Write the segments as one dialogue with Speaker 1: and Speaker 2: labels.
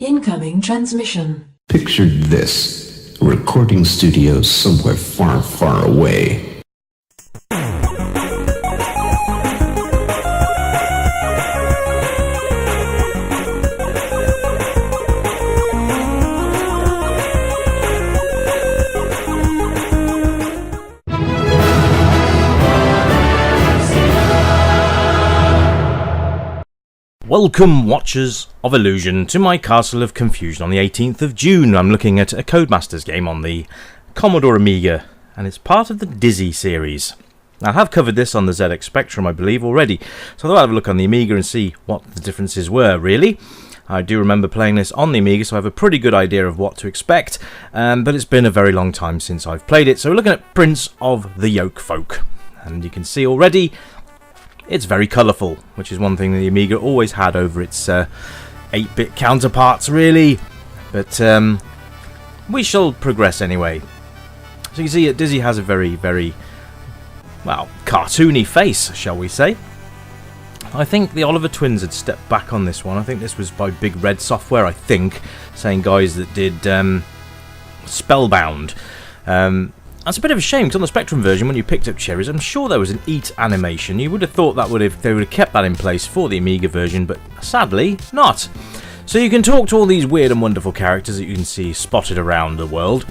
Speaker 1: Incoming transmission.
Speaker 2: Picture this. A recording studio somewhere far, far away.
Speaker 3: Welcome, Watchers of Illusion, to my Castle of Confusion on the 18th of June. I'm looking at a Codemasters game on the Commodore Amiga, and it's part of the Dizzy series. Now, I have covered this on the ZX Spectrum, I believe, already, so I thought I'd have a look on the Amiga and see what the differences were, really. I do remember playing this on the Amiga, so I have a pretty good idea of what to expect, but it's been a very long time since I've played it. So we're looking at Prince of the Yolkfolk, and you can see already it's very colourful, which is one thing that the Amiga always had over its 8-bit counterparts, really. But we shall progress anyway. So you can see that Dizzy has a very, very, well, cartoony face, shall we say. I think the Oliver twins had stepped back on this one. I think this was by Big Red Software, I think, same guys that did Spellbound. That's a bit of a shame, because on the Spectrum version, when you picked up cherries, I'm sure there was an eat animation. You would have thought that they would have kept that in place for the Amiga version, but sadly, not. So you can talk to all these weird and wonderful characters that you can see spotted around the world.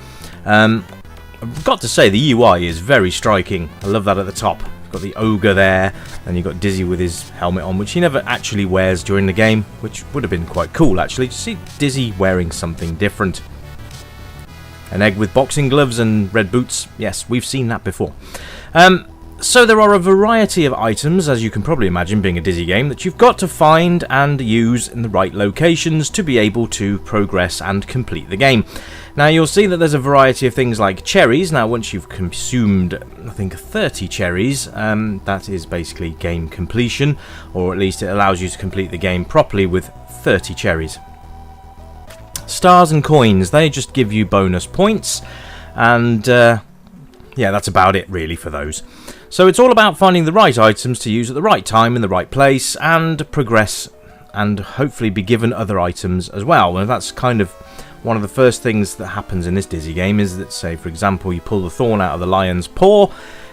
Speaker 3: I've got to say, the UI is very striking. I love that at the top. You've got the ogre there, and you've got Dizzy with his helmet on, which he never actually wears during the game, which would have been quite cool, actually, to see Dizzy wearing something different. An egg with boxing gloves and red boots. Yes, we've seen that before. So there are a variety of items, as you can probably imagine being a Dizzy game, that you've got to find and use in the right locations to be able to progress and complete the game. Now you'll see that there's a variety of things like cherries. Now once you've consumed, I think, 30 cherries, that is basically game completion, or at least it allows you to complete the game properly with 30 cherries. Stars and coins, they just give you bonus points, and yeah, that's about it really for those. So it's all about finding the right items to use at the right time in the right place and progress and hopefully be given other items as well. And that's kind of one of the first things that happens in this Dizzy game, is that, say for example, you pull the thorn out of the lion's paw,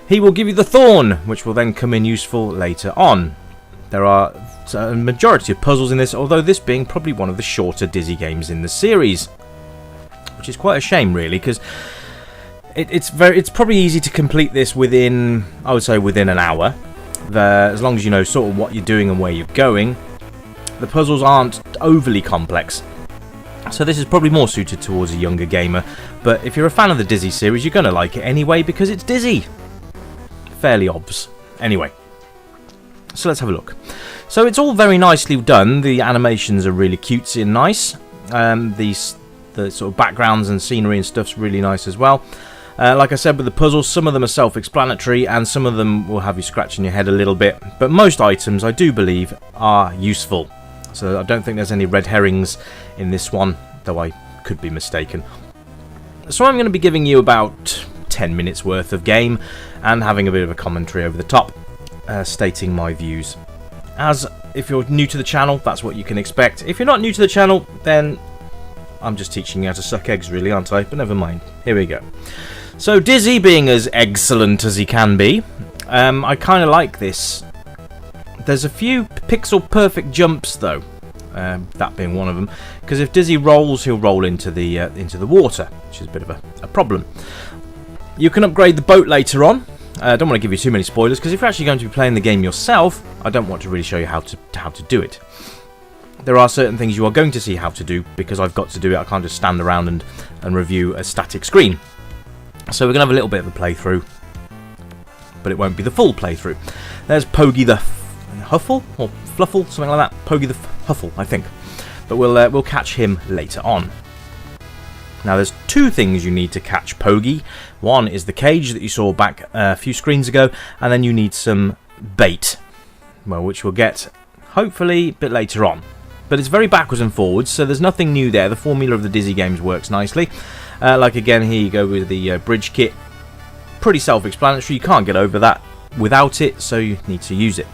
Speaker 3: he will give you the thorn, which will then come in useful later on. There are a majority of puzzles in this, although this being probably one of the shorter Dizzy games in the series, which is quite a shame really, because it's probably easy to complete this within, I would say, within an hour, as long as you know sort of what you're doing and where you're going. The puzzles aren't overly complex, so this is probably more suited towards a younger gamer, but if you're a fan of the Dizzy series, you're going to like it anyway because it's Dizzy. Fairly obs. Anyway, so let's have a look. So it's all very nicely done. The animations are really cutesy and nice. The sort of backgrounds and scenery and stuff's really nice as well. Like I said, with the puzzles, some of them are self-explanatory and some of them will have you scratching your head a little bit. But most items, I do believe, are useful. So I don't think there's any red herrings in this one, though I could be mistaken. So I'm going to be giving you about 10 minutes worth of game and having a bit of a commentary over the top, stating my views. As if you're new to the channel, that's what you can expect. If you're not new to the channel, then I'm just teaching you how to suck eggs, really, aren't I? But never mind. Here we go. So Dizzy being as excellent as he can be, I kind of like this. There's a few pixel perfect jumps though, that being one of them. Because if Dizzy rolls, he'll roll into the water, which is a bit of a problem. You can upgrade the boat later on. I don't want to give you too many spoilers, because if you're actually going to be playing the game yourself, I don't want to really show you how to do it. There are certain things you are going to see how to do, because I've got to do it. I can't just stand around and review a static screen. So we're going to have a little bit of a playthrough, but it won't be the full playthrough. There's Pogie the Huffle, or Fluffle, something like that. Pogie the Huffle, I think. But we'll catch him later on. Now there's two things you need to catch Pogie. One is the cage that you saw back a few screens ago, and then you need some bait, well, which we'll get hopefully a bit later on. But it's very backwards and forwards, so there's nothing new there. The formula of the Dizzy games works nicely. Like again, here you go with the bridge kit. Pretty self-explanatory, you can't get over that without it, so you need to use it.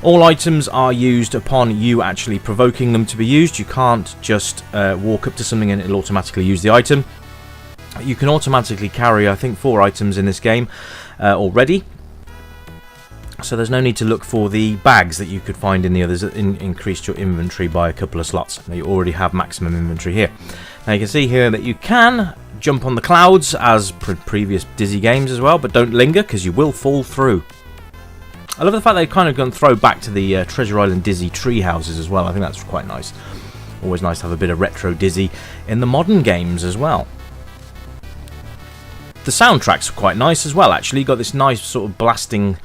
Speaker 3: All items are used upon you actually provoking them to be used. You can't just walk up to something and it'll automatically use the item. You can automatically carry, I think, 4 items in this game already. So there's no need to look for the bags that you could find in the others that increased your inventory by a couple of slots. Now you already have maximum inventory here. Now you can see here that you can jump on the clouds as previous Dizzy games as well, but don't linger because you will fall through. I love the fact they've kind of gone throw back to the Treasure Island Dizzy tree houses as well. I think that's quite nice. Always nice to have a bit of retro Dizzy in the modern games as well. The soundtracks are quite nice as well, actually. You've got this nice sort of blasting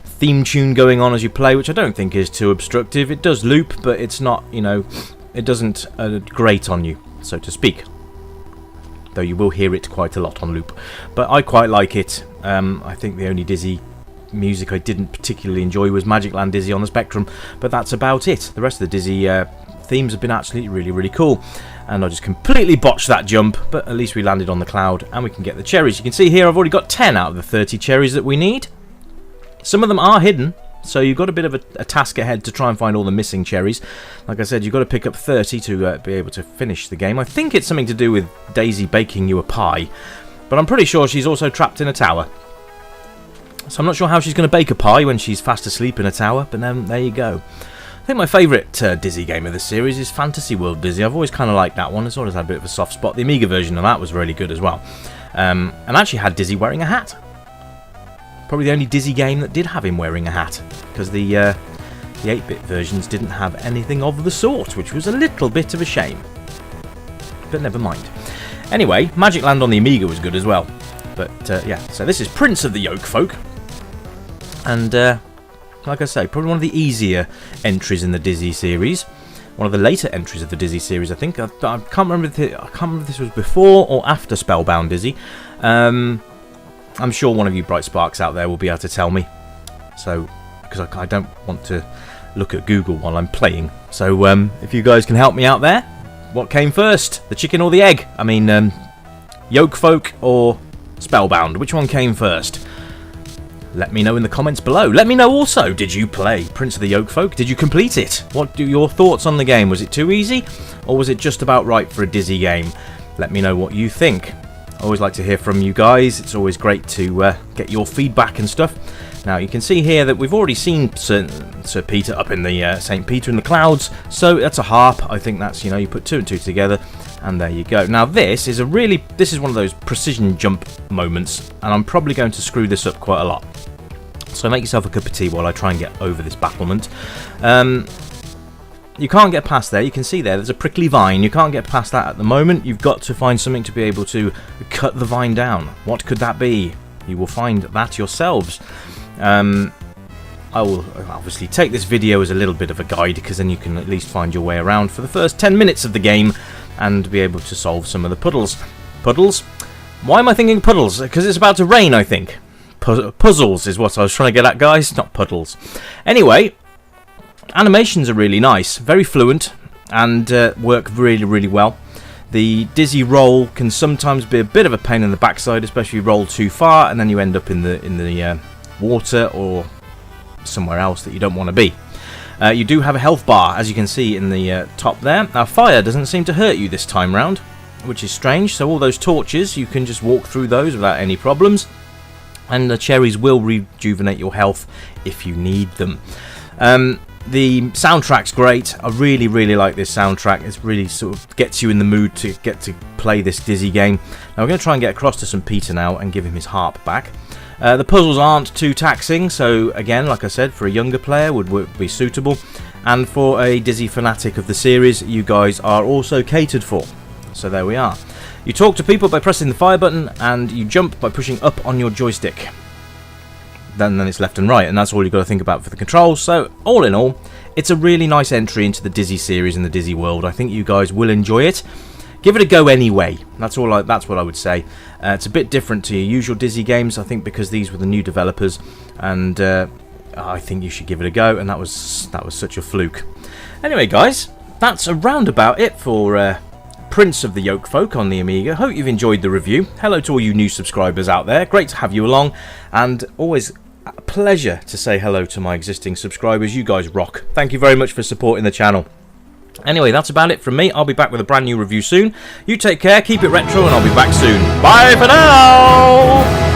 Speaker 3: theme tune going on as you play, which I don't think is too obstructive. It does loop, but it's not, you know, it doesn't grate on you, so to speak. Though you will hear it quite a lot on loop. But I quite like it. I think the only Dizzy music I didn't particularly enjoy was Magic Land Dizzy on the Spectrum, but that's about it. The rest of the Dizzy themes have been actually really cool, and I just completely botched that jump, but at least we landed on the cloud and we can get the cherries. You can see here I've already got 10 out of the 30 cherries that we need. Some of them are hidden, so you've got a bit of a task ahead to try and find all the missing cherries. Like I said, you've got to pick up 30 to be able to finish the game. I think it's something to do with Daisy baking you a pie, but I'm pretty sure she's also trapped in a tower. So I'm not sure how she's going to bake a pie when she's fast asleep in a tower, but then there you go. I think my favourite Dizzy game of the series is Fantasy World Dizzy. I've always kind of liked that one. It's always had a bit of a soft spot. The Amiga version of that was really good as well. And actually had Dizzy wearing a hat. Probably the only Dizzy game that did have him wearing a hat, because the 8-bit versions didn't have anything of the sort, which was a little bit of a shame. But never mind. Anyway, Magic Land on the Amiga was good as well. But yeah, so this is Prince of the Yolkfolk. And like I say, probably one of the easier entries in the Dizzy series. One of the later entries of the Dizzy series, I think. I can't remember if this was before or after Spellbound Dizzy. I'm sure one of you bright sparks out there will be able to tell me. So, because I don't want to look at Google while I'm playing. So, if you guys can help me out there, what came first? The chicken or the egg? I mean, Yolkfolk or Spellbound? Which one came first? Let me know in the comments below. Let me know also, did you play Prince of the Yolkfolk? Did you complete it? What are your thoughts on the game? Was it too easy? Or was it just about right for a Dizzy game? Let me know what you think. I always like to hear from you guys. It's always great to get your feedback and stuff. Now, you can see here that we've already seen Sir Peter up in the St. Peter in the clouds. So that's a harp. I think that's, you know, you put 2 and 2 together. And there you go. Now this is one of those precision jump moments, and I'm probably going to screw this up quite a lot. So make yourself a cup of tea while I try and get over this battlement. You can't get past there. You can see there's a prickly vine. You can't get past that at the moment. You've got to find something to be able to cut the vine down. What could that be? You will find that yourselves. I will obviously take this video as a little bit of a guide, because then you can at least find your way around for the first 10 minutes of the game and be able to solve some of the puddles. Puddles? Why am I thinking puddles? Because it's about to rain, I think. Puzzles is what I was trying to get at, guys, not puddles. Anyway, animations are really nice, very fluent, and work really well. The Dizzy roll can sometimes be a bit of a pain in the backside, especially if you roll too far and then you end up in the water or somewhere else that you don't want to be. You do have a health bar, as you can see in the top there. Now, fire doesn't seem to hurt you this time round, which is strange. So all those torches, you can just walk through those without any problems. And the cherries will rejuvenate your health if you need them. The soundtrack's great. I really like this soundtrack. It really sort of gets you in the mood to get to play this Dizzy game. Now we're going to try and get across to St. Peter now and give him his harp back. The puzzles aren't too taxing, so again, like I said, for a younger player would be suitable. And for a Dizzy fanatic of the series, you guys are also catered for. So there we are. You talk to people by pressing the fire button, and you jump by pushing up on your joystick. Then it's left and right, and that's all you've got to think about for the controls. So all in all, it's a really nice entry into the Dizzy series and the Dizzy world. I think you guys will enjoy it. Give it a go anyway. That's what I would say. It's a bit different to your usual Dizzy games, I think, because these were the new developers, and I think you should give it a go. And that was such a fluke. Anyway, guys, that's around about it for Prince of the Yolkfolk on the Amiga. Hope you've enjoyed the review. Hello to all you new subscribers out there. Great to have you along, and always a pleasure to say hello to my existing subscribers. You guys rock. Thank you very much for supporting the channel. Anyway, that's about it from me. I'll be back with a brand new review soon. You take care, keep it retro, and I'll be back soon. Bye for now!